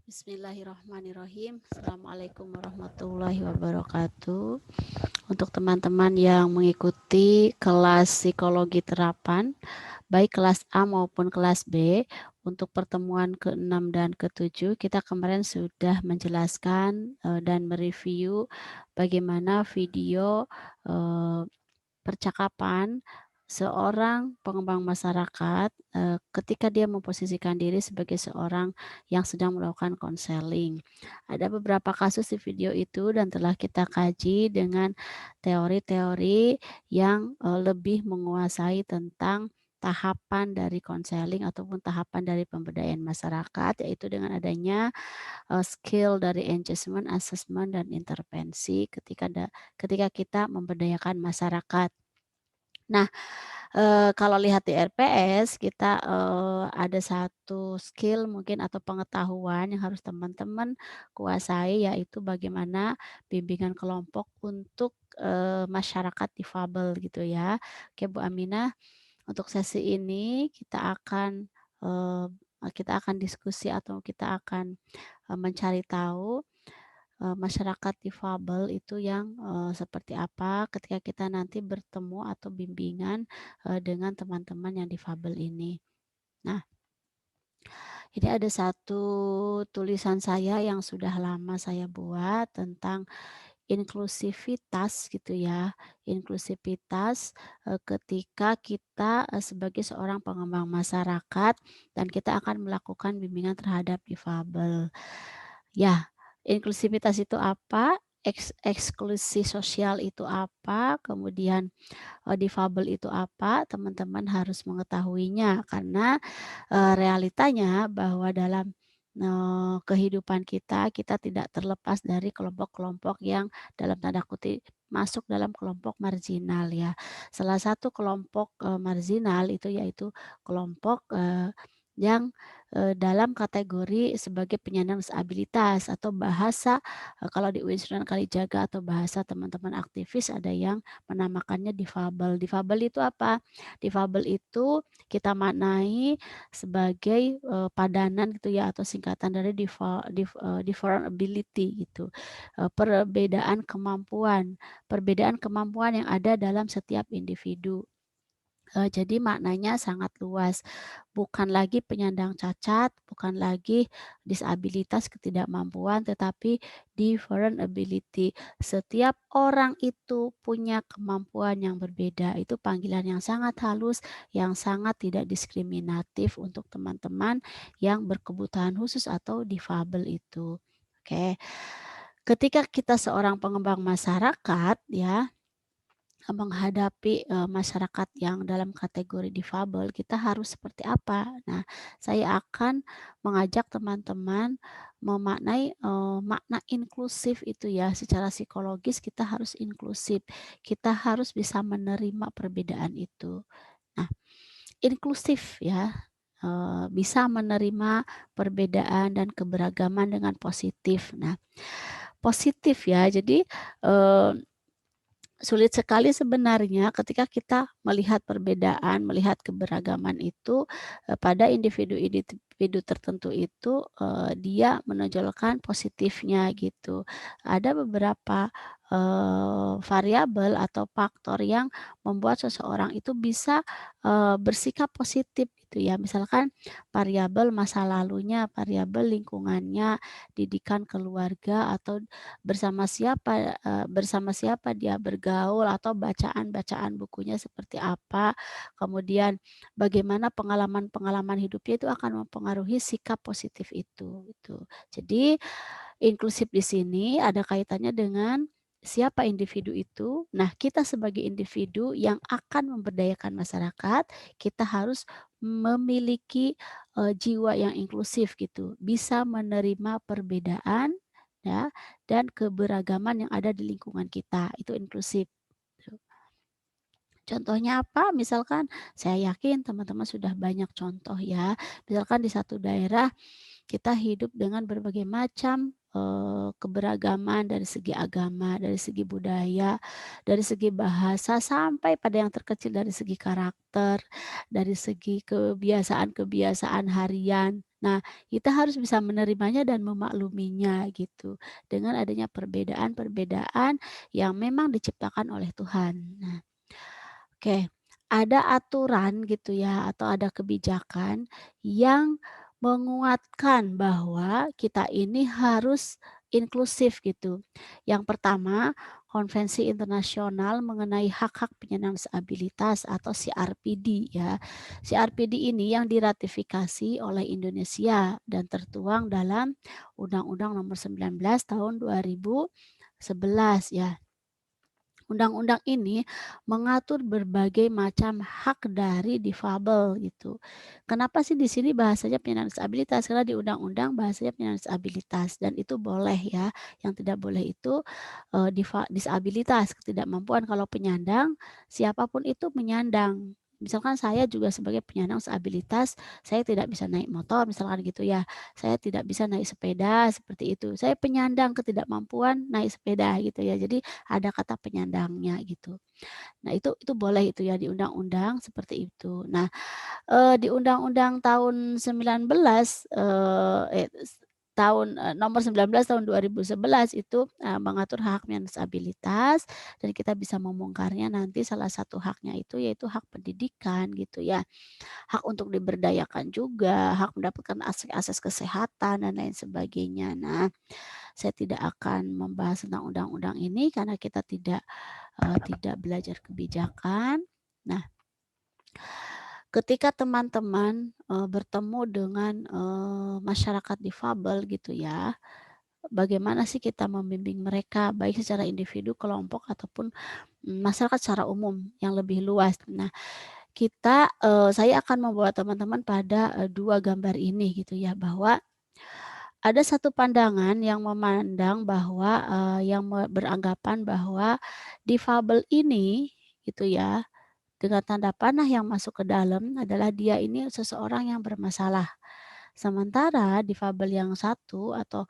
Bismillahirrahmanirrahim. Assalamualaikum warahmatullahi wabarakatuh. Untuk teman-teman yang mengikuti kelas psikologi terapan, baik kelas A maupun kelas B, untuk pertemuan ke-6 dan ke-7, kita kemarin sudah menjelaskan dan mereview bagaimana video percakapan seorang pengembang masyarakat ketika dia memposisikan diri sebagai seorang yang sedang melakukan konseling. Ada beberapa kasus di video itu dan telah kita kaji dengan teori-teori yang lebih menguasai tentang tahapan dari konseling ataupun tahapan dari pemberdayaan masyarakat, yaitu dengan adanya skill dari engagement, assessment, dan intervensi ketika kita memberdayakan masyarakat. Nah, kalau lihat di RPS kita ada satu skill mungkin atau pengetahuan yang harus teman-teman kuasai, yaitu bagaimana bimbingan kelompok untuk masyarakat difabel gitu ya. Oke Bu Aminah, untuk sesi ini kita akan diskusi atau kita akan mencari tahu masyarakat difabel itu yang seperti apa ketika kita nanti bertemu atau bimbingan dengan teman-teman yang difabel ini. Nah, ini ada satu tulisan saya yang sudah lama saya buat tentang inklusivitas gitu ya. Inklusivitas ketika kita sebagai seorang pengembang masyarakat dan kita akan melakukan bimbingan terhadap difabel. Ya, inklusivitas itu apa? Eksklusi sosial itu apa? Kemudian difabel itu apa? Teman-teman harus mengetahuinya karena realitanya bahwa dalam kehidupan kita tidak terlepas dari kelompok-kelompok yang dalam tanda kutip masuk dalam kelompok marginal ya. Salah satu kelompok marginal itu yaitu kelompok yang dalam kategori sebagai penyandang disabilitas atau bahasa kalau di UIN Sunan Kalijaga atau bahasa teman-teman aktivis ada yang menamakannya difabel. Difabel itu apa? Difabel itu kita maknai sebagai padanan gitu ya atau singkatan dari different ability gitu. Perbedaan kemampuan yang ada dalam setiap individu. Jadi maknanya sangat luas, bukan lagi penyandang cacat, bukan lagi disabilitas ketidakmampuan, tetapi different ability. Setiap orang itu punya kemampuan yang berbeda. Itu panggilan yang sangat halus, yang sangat tidak diskriminatif untuk teman-teman yang berkebutuhan khusus atau difabel itu. Oke. Ketika kita seorang pengembang masyarakat ya, menghadapi masyarakat yang dalam kategori difabel, kita harus seperti apa? Nah, saya akan mengajak teman-teman memaknai makna inklusif itu ya, secara psikologis kita harus inklusif. Kita harus bisa menerima perbedaan itu. Nah, inklusif ya, bisa menerima perbedaan dan keberagaman dengan positif. Nah, positif ya, jadi sulit sekali sebenarnya ketika kita melihat perbedaan, melihat keberagaman itu pada individu tertentu itu dia menonjolkan positifnya gitu. Ada beberapa variabel atau faktor yang membuat seseorang itu bisa bersikap positif gitu ya. Misalkan variabel masa lalunya, variabel lingkungannya, didikan keluarga atau bersama siapa dia bergaul atau bacaan-bacaan bukunya seperti apa, kemudian bagaimana pengalaman-pengalaman hidupnya itu akan mempengaruhi sikap positif itu, gitu. Jadi inklusif di sini ada kaitannya dengan siapa individu itu. Nah, kita sebagai individu yang akan memberdayakan masyarakat, kita harus memiliki jiwa yang inklusif gitu, bisa menerima perbedaan ya dan keberagaman yang ada di lingkungan kita, itu inklusif. Contohnya apa? Misalkan saya yakin teman-teman sudah banyak contoh ya. Misalkan di satu daerah kita hidup dengan berbagai macam keberagaman dari segi agama, dari segi budaya, dari segi bahasa, sampai pada yang terkecil dari segi karakter, dari segi kebiasaan-kebiasaan harian. Nah, kita harus bisa menerimanya dan memakluminya gitu, dengan adanya perbedaan-perbedaan yang memang diciptakan oleh Tuhan. Nah, oke, ada aturan gitu ya atau ada kebijakan yang menguatkan bahwa kita ini harus inklusif gitu. Yang pertama, Konvensi Internasional mengenai Hak-Hak Penyandang Disabilitas atau CRPD ya. CRPD ini yang diratifikasi oleh Indonesia dan tertuang dalam Undang-Undang Nomor 19 Tahun 2011 ya. Undang-undang ini mengatur berbagai macam hak dari difabel gitu. Kenapa sih di sini bahasanya penyandang disabilitas? Karena di undang-undang bahasanya penyandang disabilitas dan itu boleh ya. Yang tidak boleh itu disabilitas, ketidakmampuan. Kalau penyandang, siapapun itu menyandang. Misalkan saya juga sebagai penyandang disabilitas, saya tidak bisa naik motor misalkan gitu ya. Saya tidak bisa naik sepeda seperti itu. Saya penyandang ketidakmampuan naik sepeda gitu ya. Jadi ada kata penyandangnya gitu. Nah itu boleh itu ya di undang-undang seperti itu. Nah, di undang-undang tahun 19, nomor 19 tahun 2011 itu, mengatur hak penyandang disabilitas dan kita bisa membongkarnya nanti salah satu haknya itu yaitu hak pendidikan gitu ya. Hak untuk diberdayakan juga, hak mendapatkan akses kesehatan dan lain sebagainya. Nah, saya tidak akan membahas tentang undang-undang ini karena kita tidak belajar kebijakan. Nah, ketika teman-teman, bertemu dengan, masyarakat difabel gitu ya, bagaimana sih kita membimbing mereka baik secara individu, kelompok ataupun, masyarakat secara umum yang lebih luas. Nah, saya akan membawa teman-teman pada, 2 gambar ini gitu ya, bahwa ada satu pandangan yang memandang bahwa, beranggapan bahwa difabel ini gitu ya, dengan tanda panah yang masuk ke dalam adalah dia ini seseorang yang bermasalah. Sementara difabel yang satu atau,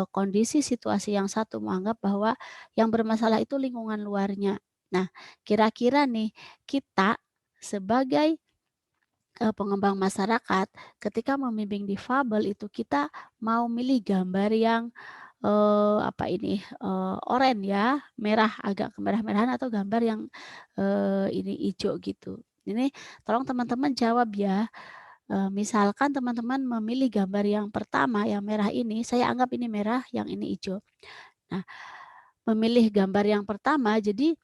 kondisi situasi yang satu menganggap bahwa yang bermasalah itu lingkungan luarnya. Nah, kira-kira nih kita sebagai, pengembang masyarakat ketika membimbing difabel itu kita mau milih gambar yang, oranye ya, merah agak kemerah-merahan atau gambar yang, ini ijo gitu. Ini tolong teman-teman jawab ya. Misalkan teman-teman memilih gambar yang pertama, yang merah ini, saya anggap ini merah, yang ini ijo. Nah, memilih gambar yang pertama, jadi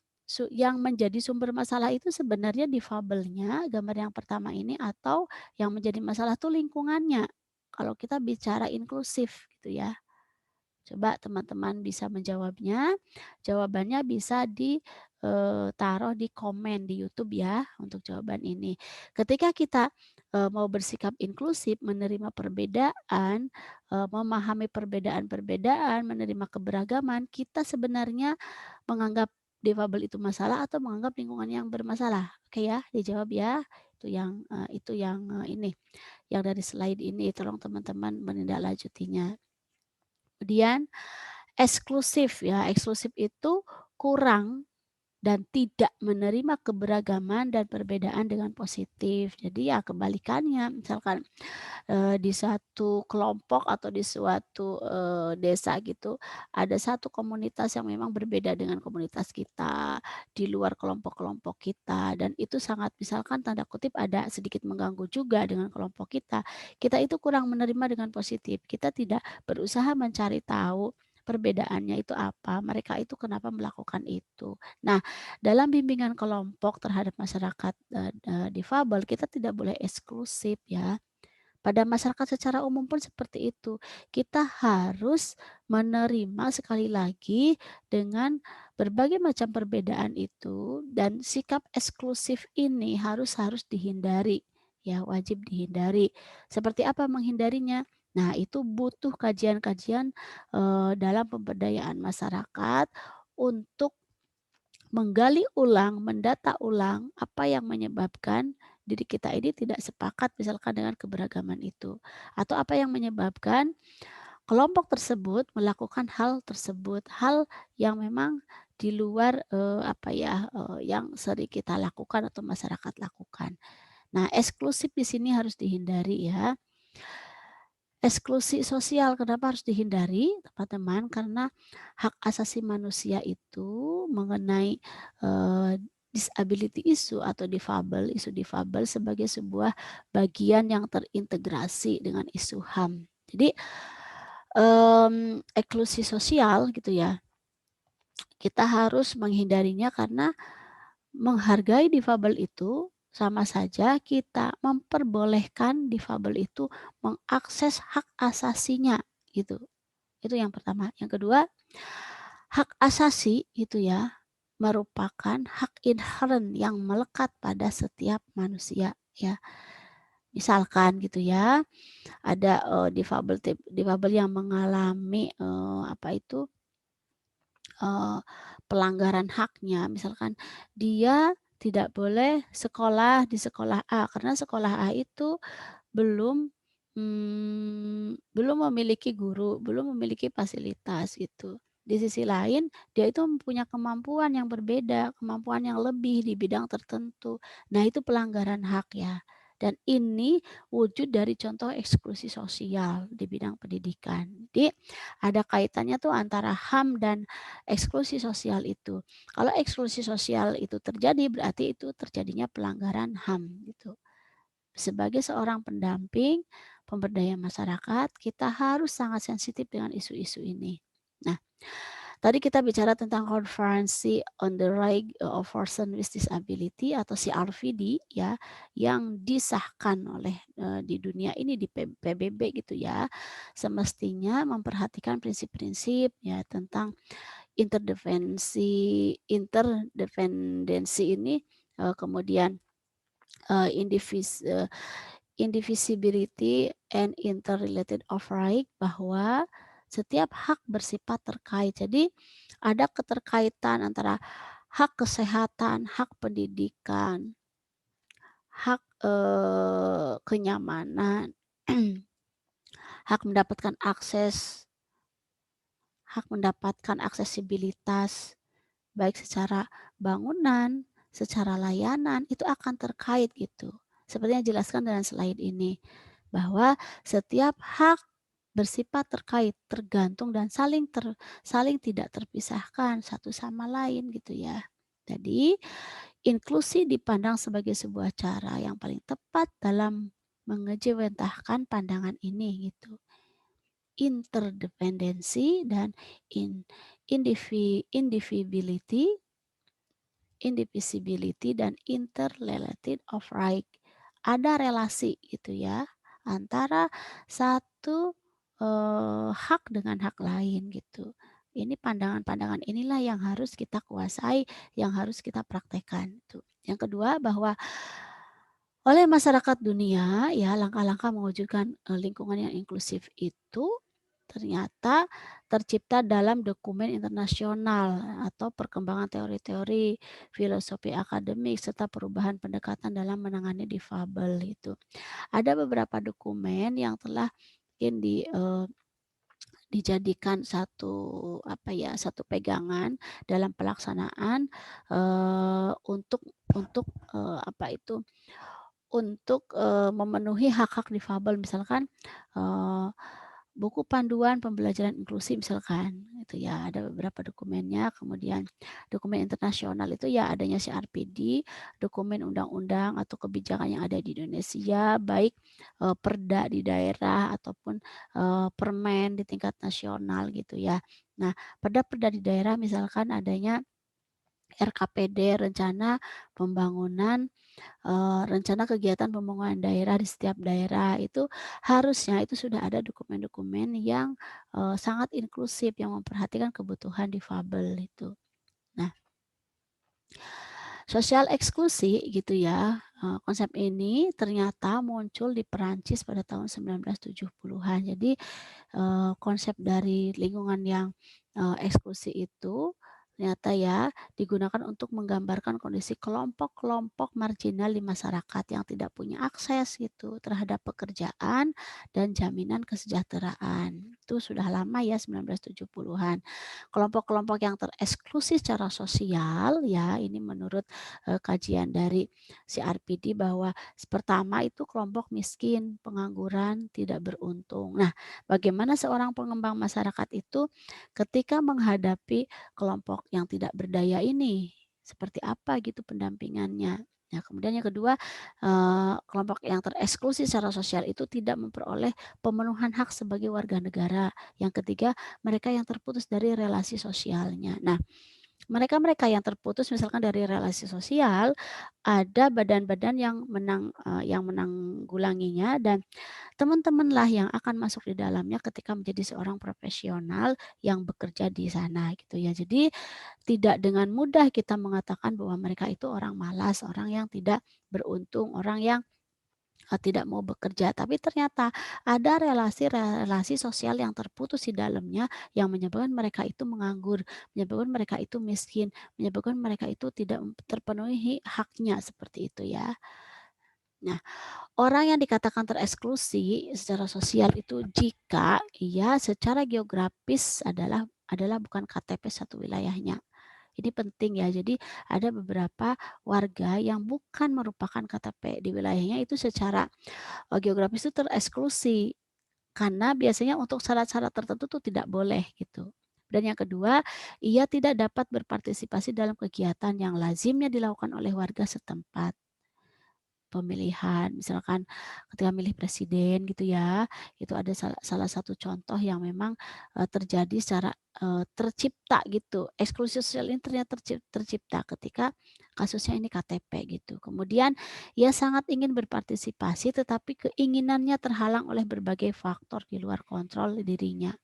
yang menjadi sumber masalah itu sebenarnya difabelnya, gambar yang pertama ini, atau yang menjadi masalah tuh lingkungannya. Kalau kita bicara inklusif gitu ya. Coba teman-teman bisa menjawabnya. Jawabannya bisa taruh di komen di YouTube ya untuk jawaban ini. Ketika kita, mau bersikap inklusif, menerima perbedaan, memahami perbedaan-perbedaan, menerima keberagaman, kita sebenarnya menganggap difabel itu masalah atau menganggap lingkungan yang bermasalah? Oke ya, dijawab ya. Ini, yang dari slide ini tolong teman-teman menindaklanjutinya. Kemudian eksklusif ya, eksklusif itu kurang dan tidak menerima keberagaman dan perbedaan dengan positif. Jadi ya kebalikannya, misalkan, di suatu kelompok atau di suatu, desa gitu, ada satu komunitas yang memang berbeda dengan komunitas kita, di luar kelompok-kelompok kita dan itu sangat misalkan tanda kutip ada sedikit mengganggu juga dengan kelompok kita itu kurang menerima dengan positif. Kita tidak berusaha mencari tahu perbedaannya itu apa, mereka itu kenapa melakukan itu. Nah, dalam bimbingan kelompok terhadap masyarakat, difabel, kita tidak boleh eksklusif ya. Pada masyarakat secara umum pun seperti itu. Kita harus menerima sekali lagi dengan berbagai macam perbedaan itu dan sikap eksklusif ini harus harus dihindari, ya wajib dihindari. Seperti apa menghindarinya? Nah, itu butuh kajian-kajian, dalam pemberdayaan masyarakat untuk menggali ulang, mendata ulang apa yang menyebabkan diri kita ini tidak sepakat misalkan dengan keberagaman itu. Atau apa yang menyebabkan kelompok tersebut melakukan hal tersebut, hal yang memang di luar, yang sering kita lakukan atau masyarakat lakukan. Nah, eksklusif di sini harus dihindari ya. Eksklusi sosial kenapa harus dihindari, teman-teman? Karena hak asasi manusia itu mengenai, disability issue atau difabel, isu difabel sebagai sebuah bagian yang terintegrasi dengan isu HAM. Jadi, eksklusi sosial gitu ya, kita harus menghindarinya karena menghargai difabel itu sama saja kita memperbolehkan difabel itu mengakses hak asasinya, gitu. Itu yang pertama. Yang kedua, hak asasi itu ya merupakan hak inherent yang melekat pada setiap manusia ya. Misalkan gitu ya, ada, difabel yang mengalami, eee, pelanggaran haknya, misalkan dia tidak boleh sekolah di sekolah A, karena sekolah A itu belum, belum memiliki guru, belum memiliki fasilitas gitu. Di sisi lain, dia itu mempunyai kemampuan yang berbeda, kemampuan yang lebih di bidang tertentu. Nah, itu pelanggaran hak ya. Dan ini wujud dari contoh eksklusi sosial di bidang pendidikan. Jadi, ada kaitannya tuh antara HAM dan eksklusi sosial itu. Kalau eksklusi sosial itu terjadi, berarti itu terjadinya pelanggaran HAM gitu. Sebagai seorang pendamping, pemberdayaan masyarakat, kita harus sangat sensitif dengan isu-isu ini. Nah, tadi kita bicara tentang Konferensi on the Right of Person with Disability atau CRVD ya, yang disahkan oleh, di dunia ini di PBB gitu ya. Semestinya memperhatikan prinsip-prinsip ya tentang interdependensi ini, kemudian, eee, indivis eee indivisibility and interrelated of right bahwa setiap hak bersifat terkait. Jadi ada keterkaitan antara hak kesehatan, hak pendidikan, hak, kenyamanan, hak mendapatkan akses, hak mendapatkan aksesibilitas, baik secara bangunan, secara layanan, itu akan terkait gitu. Seperti yang dijelaskan dalam slide ini, bahwa setiap hak bersifat terkait, tergantung dan saling tidak terpisahkan satu sama lain gitu ya. Jadi, inklusi dipandang sebagai sebuah cara yang paling tepat dalam mengejewantahkan pandangan ini gitu. Interdependensi dan in indivisibility dan interrelated of right. Ada relasi gitu ya antara satu, hak dengan hak lain gitu. Ini pandangan-pandangan inilah yang harus kita kuasai, yang harus kita praktekkan tuh. Yang kedua bahwa oleh masyarakat dunia ya langkah-langkah mewujudkan, lingkungan yang inklusif itu ternyata tercipta dalam dokumen internasional atau perkembangan teori-teori filosofi akademik serta perubahan pendekatan dalam menangani difabel itu. Ada beberapa dokumen yang telah mungkin dijadikan satu satu pegangan dalam pelaksanaan, untuk, apa itu untuk, memenuhi hak-hak difabel misalkan, eee, buku panduan pembelajaran inklusi misalkan, itu ya ada beberapa dokumennya, kemudian dokumen internasional itu ya adanya CRPD, dokumen undang-undang atau kebijakan yang ada di Indonesia, baik, perda di daerah ataupun, permen di tingkat nasional gitu ya. Nah, perda-perda di daerah misalkan adanya RKPD, Rencana Pembangunan rencana kegiatan pembangunan daerah di setiap daerah itu harusnya itu sudah ada dokumen-dokumen yang, sangat inklusif yang memperhatikan kebutuhan difabel itu. Nah, sosial eksklusi gitu ya, konsep ini ternyata muncul di Perancis pada tahun 1970-an. Jadi, konsep dari lingkungan yang, eksklusi itu ternyata ya digunakan untuk menggambarkan kondisi kelompok-kelompok marginal di masyarakat yang tidak punya akses gitu terhadap pekerjaan dan jaminan kesejahteraan. itu sudah lama ya 1970-an. Kelompok-kelompok yang tereksklusi secara sosial ya, ini menurut, kajian dari CRPD bahwa pertama itu kelompok miskin, pengangguran, tidak beruntung. Nah, bagaimana seorang pengembang masyarakat itu ketika menghadapi kelompok yang tidak berdaya ini? Seperti apa gitu pendampingannya? Nah, kemudian yang kedua, kelompok yang tereksklusi secara sosial itu tidak memperoleh pemenuhan hak sebagai warga negara. Yang ketiga, mereka yang terputus dari relasi sosialnya. Nah, mereka-mereka yang terputus misalkan dari relasi sosial, ada badan-badan yang menanggulanginya dan teman-temanlah yang akan masuk di dalamnya ketika menjadi seorang profesional yang bekerja di sana gitu ya. Jadi tidak dengan mudah kita mengatakan bahwa mereka itu orang malas, orang yang tidak beruntung, orang yang tidak mau bekerja, tapi ternyata ada relasi-relasi sosial yang terputus di dalamnya yang menyebabkan mereka itu menganggur, menyebabkan mereka itu miskin, menyebabkan mereka itu tidak terpenuhi haknya, seperti itu ya. Nah, orang yang dikatakan tereksklusi secara sosial itu jika ia secara geografis adalah bukan KTP satu wilayahnya. Ini penting ya. Jadi ada beberapa warga yang bukan merupakan KTP di wilayahnya itu secara, geografis itu tereksklusi. Karena biasanya untuk syarat-syarat tertentu tuh tidak boleh gitu. Dan yang kedua, ia tidak dapat berpartisipasi dalam kegiatan yang lazimnya dilakukan oleh warga setempat. Pemilihan, misalkan ketika milih presiden gitu ya, itu ada salah salah satu contoh yang memang, terjadi secara, tercipta gitu. Eksklusi sosial ini ternyata tercipta ketika kasusnya ini KTP gitu. Kemudian ia sangat ingin berpartisipasi tetapi keinginannya terhalang oleh berbagai faktor di luar kontrol dirinya.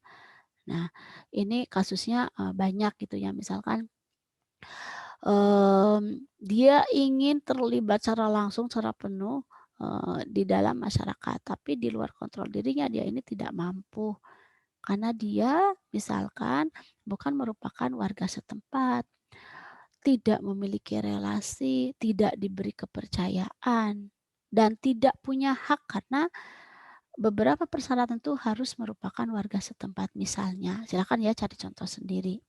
Nah, ini kasusnya, banyak gitu ya, misalkan dia ingin terlibat secara langsung, secara penuh, di dalam masyarakat, tapi di luar kontrol dirinya dia ini tidak mampu, karena dia misalkan bukan merupakan warga setempat, tidak memiliki relasi, tidak diberi kepercayaan, dan tidak punya hak karena beberapa persyaratan itu harus merupakan warga setempat misalnya. Silakan ya cari contoh sendiri.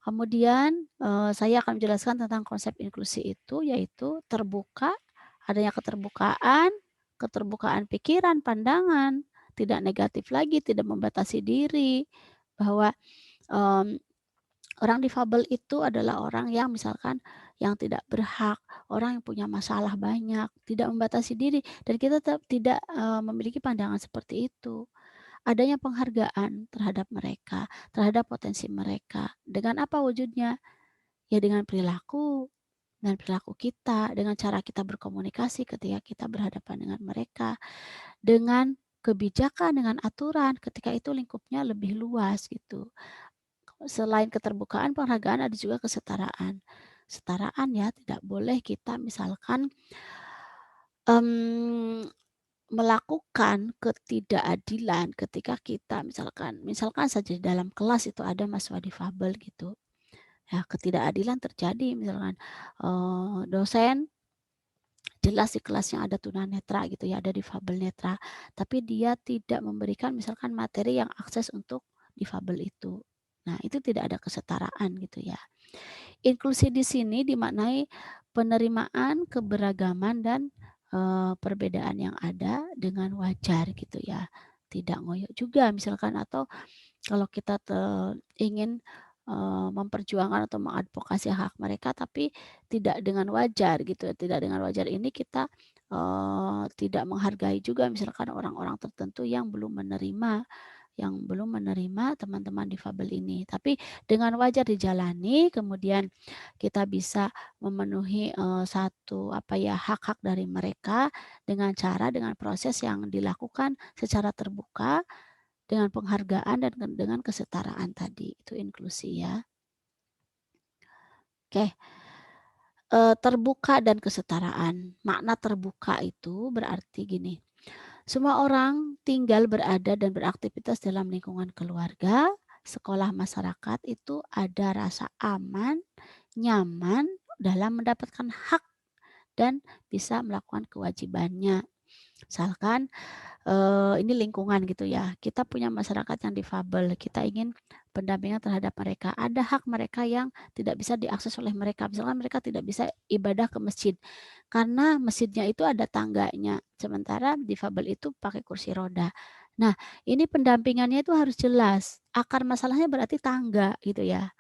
Kemudian, saya akan menjelaskan tentang konsep inklusi itu, yaitu terbuka, adanya keterbukaan, keterbukaan pikiran, pandangan, tidak negatif lagi, tidak membatasi diri, bahwa, mmm, orang difabel itu adalah orang yang misalkan yang tidak berhak, orang yang punya masalah banyak, tidak membatasi diri, dan kita tetap tidak, memiliki pandangan seperti itu. Adanya penghargaan terhadap mereka, terhadap potensi mereka. Dengan apa wujudnya? Ya dengan perilaku kita, dengan cara kita berkomunikasi ketika kita berhadapan dengan mereka, dengan kebijakan, dengan aturan ketika itu lingkupnya lebih luas gitu. Selain keterbukaan, penghargaan ada juga kesetaraan. Kesetaraan ya, tidak boleh kita misalkan, mmm, melakukan ketidakadilan ketika kita misalkan saja di dalam kelas itu ada mahasiswa difabel gitu. Ya, ketidakadilan terjadi misalkan, dosen jelas di kelasnya ada tunanetra gitu ya, ada difabel netra, tapi dia tidak memberikan misalkan materi yang akses untuk difabel itu. Nah, itu tidak ada kesetaraan gitu ya. Inklusi di sini dimaknai penerimaan keberagaman dan, perbedaan yang ada dengan wajar gitu ya. Tidak ngoyo juga misalkan atau kalau kita ingin, memperjuangkan atau mengadvokasi hak mereka, tapi tidak dengan wajar gitu ya, tidak dengan wajar ini kita, tidak menghargai juga misalkan orang-orang tertentu yang belum menerima teman-teman difabel ini. Tapi dengan wajar dijalani, kemudian kita bisa memenuhi, satu apa ya, hak-hak dari mereka dengan proses yang dilakukan secara terbuka dengan penghargaan dan dengan kesetaraan tadi, itu inklusi ya. Oke, terbuka dan kesetaraan. Makna terbuka itu berarti gini, semua orang tinggal, berada, dan beraktivitas dalam lingkungan keluarga, sekolah, masyarakat itu ada rasa aman, nyaman dalam mendapatkan hak dan bisa melakukan kewajibannya. Misalkan ini lingkungan gitu ya, kita punya masyarakat yang difabel, kita ingin pendampingan terhadap mereka. Ada hak mereka yang tidak bisa diakses oleh mereka, misalkan mereka tidak bisa ibadah ke masjid, karena masjidnya itu ada tangganya, sementara difabel itu pakai kursi roda. Nah, ini pendampingannya itu harus jelas, akar masalahnya berarti tangga gitu ya.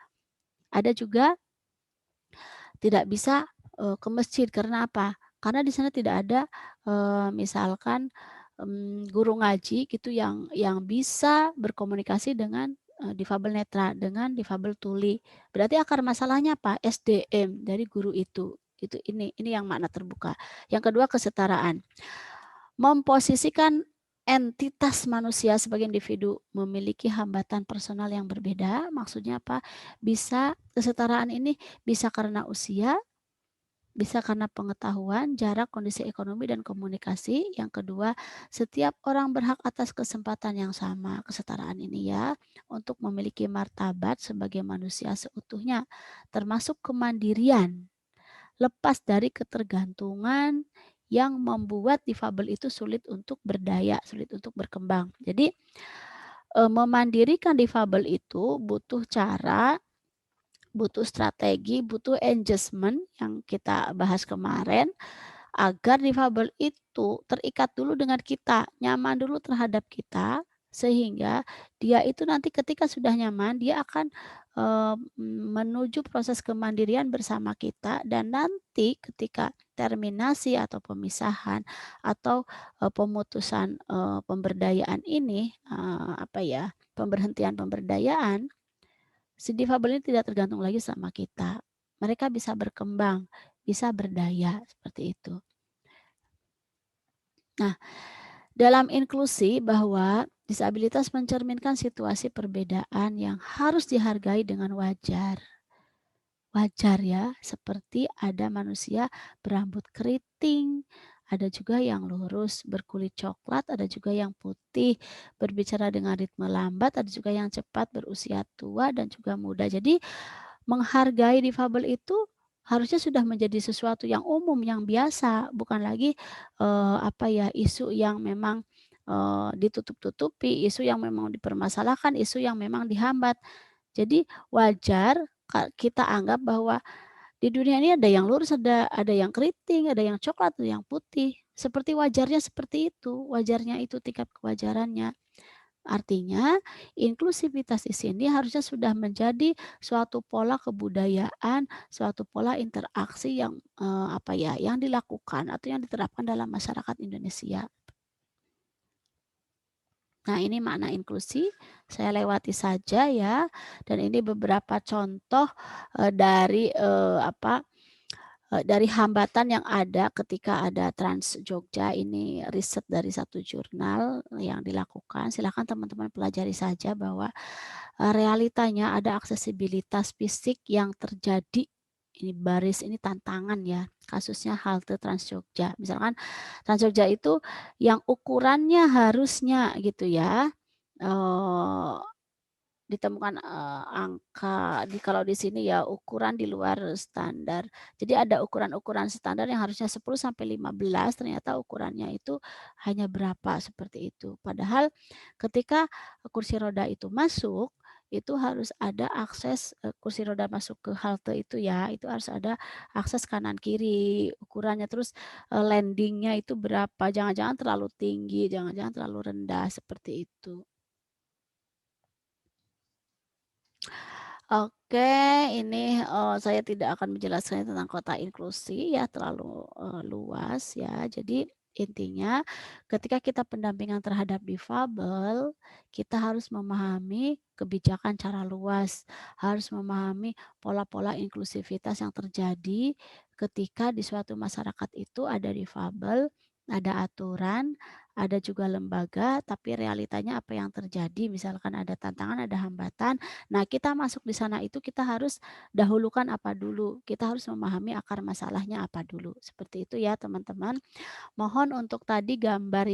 Ada juga tidak bisa, ke masjid karena apa? Karena di sana tidak ada, misalkan, guru ngaji gitu yang bisa berkomunikasi dengan, difabel netra, dengan difabel tuli. Berarti akar masalahnya apa? SDM dari guru itu. Ini yang makna terbuka. Yang kedua kesetaraan. Memposisikan entitas manusia sebagai individu memiliki hambatan personal yang berbeda, maksudnya apa? Bisa kesetaraan ini bisa karena usia, bisa karena pengetahuan, jarak, kondisi ekonomi, dan komunikasi. Yang kedua, setiap orang berhak atas kesempatan yang sama, kesetaraan ini ya, untuk memiliki martabat sebagai manusia seutuhnya, termasuk kemandirian, lepas dari ketergantungan yang membuat difabel itu sulit untuk berdaya, sulit untuk berkembang. Jadi, memandirikan difabel itu butuh cara, butuh strategi, butuh engagement yang kita bahas kemarin, agar difabel itu terikat dulu dengan kita, nyaman dulu terhadap kita, sehingga dia itu nanti ketika sudah nyaman, dia akan, menuju proses kemandirian bersama kita dan nanti ketika terminasi atau pemisahan atau, pemutusan, pemberdayaan ini, apa ya, pemberhentian pemberdayaan, si difabel ini tidak tergantung lagi sama kita. Mereka bisa berkembang, bisa berdaya, seperti itu. Nah, dalam inklusi bahwa disabilitas mencerminkan situasi perbedaan yang harus dihargai dengan wajar. Wajar ya, seperti ada manusia berambut keriting, ada juga yang lurus berkulit coklat, ada juga yang putih, berbicara dengan ritme lambat, ada juga yang cepat, berusia tua dan juga muda. Jadi menghargai difabel itu harusnya sudah menjadi sesuatu yang umum, yang biasa, bukan lagi, apa ya, isu yang memang, ditutup-tutupi, isu yang memang dipermasalahkan, isu yang memang dihambat. Jadi wajar kita anggap bahwa di dunia ini ada yang lurus, ada yang keriting, ada yang coklat, ada yang putih. Seperti wajarnya seperti itu, wajarnya itu tingkat kewajarannya. Artinya, inklusivitas di sini harusnya sudah menjadi suatu pola kebudayaan, suatu pola interaksi yang, apa ya, yang dilakukan atau yang diterapkan dalam masyarakat Indonesia. Nah, ini makna inklusi, saya lewati saja ya, dan ini beberapa contoh, dari, dari hambatan yang ada ketika ada Trans Jogja, ini riset dari satu jurnal yang dilakukan, silakan teman-teman pelajari saja bahwa, realitanya ada aksesibilitas fisik yang terjadi, ini baris ini tantangan ya, kasusnya halte Trans Jogja. Misalkan Trans Jogja itu yang ukurannya harusnya gitu ya, eee ditemukan, angka kalau di sini ya ukuran di luar standar. Jadi ada ukuran-ukuran standar yang harusnya 10 sampai 15 ternyata ukurannya itu hanya berapa, seperti itu. Padahal ketika kursi roda itu masuk, itu harus ada akses, kursi roda masuk ke halte itu ya, itu harus ada akses kanan kiri ukurannya, terus, landing-nya itu berapa, jangan-jangan terlalu tinggi, jangan-jangan terlalu rendah, seperti itu. Oke, ini, saya tidak akan menjelaskannya tentang kota inklusi ya, terlalu, luas ya. Jadi intinya ketika kita pendampingan terhadap difabel, kita harus memahami kebijakan cara luas, harus memahami pola-pola inklusivitas yang terjadi ketika di suatu masyarakat itu ada difabel, ada aturan, ada juga lembaga, tapi realitanya apa yang terjadi, misalkan ada tantangan, ada hambatan. Nah, kita masuk di sana itu kita harus dahulukan apa dulu, kita harus memahami akar masalahnya apa dulu, seperti itu ya teman-teman. Mohon untuk tadi gambar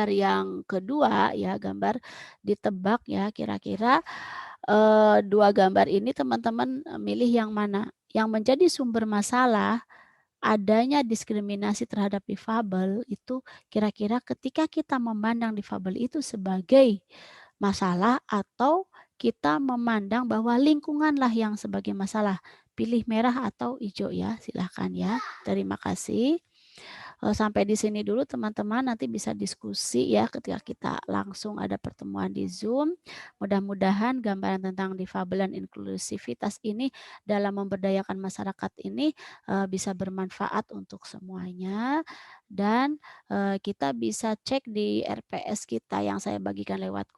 yang kedua ya, gambar ditebak ya kira-kira, 2 gambar ini teman-teman, milih yang mana? Yang menjadi sumber masalah adanya diskriminasi terhadap difabel itu kira-kira ketika kita memandang difabel itu sebagai masalah atau kita memandang bahwa lingkunganlah yang sebagai masalah. Pilih merah atau hijau ya, silahkan ya. Terima kasih. Sampai di sini dulu teman-teman, nanti bisa diskusi ya ketika kita langsung ada pertemuan di Zoom. Mudah-mudahan gambaran tentang difabel dan inklusivitas ini dalam memberdayakan masyarakat ini bisa bermanfaat untuk semuanya dan kita bisa cek di RPS kita yang saya bagikan lewat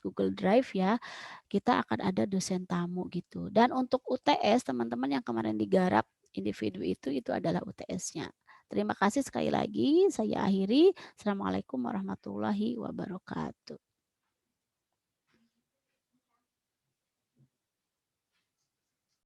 Google Drive ya. Kita akan ada dosen tamu gitu. Dan untuk UTS teman-teman yang kemarin digarap individu itu adalah UTS-nya. Terima kasih sekali lagi, saya akhiri. Assalamualaikum warahmatullahi wabarakatuh.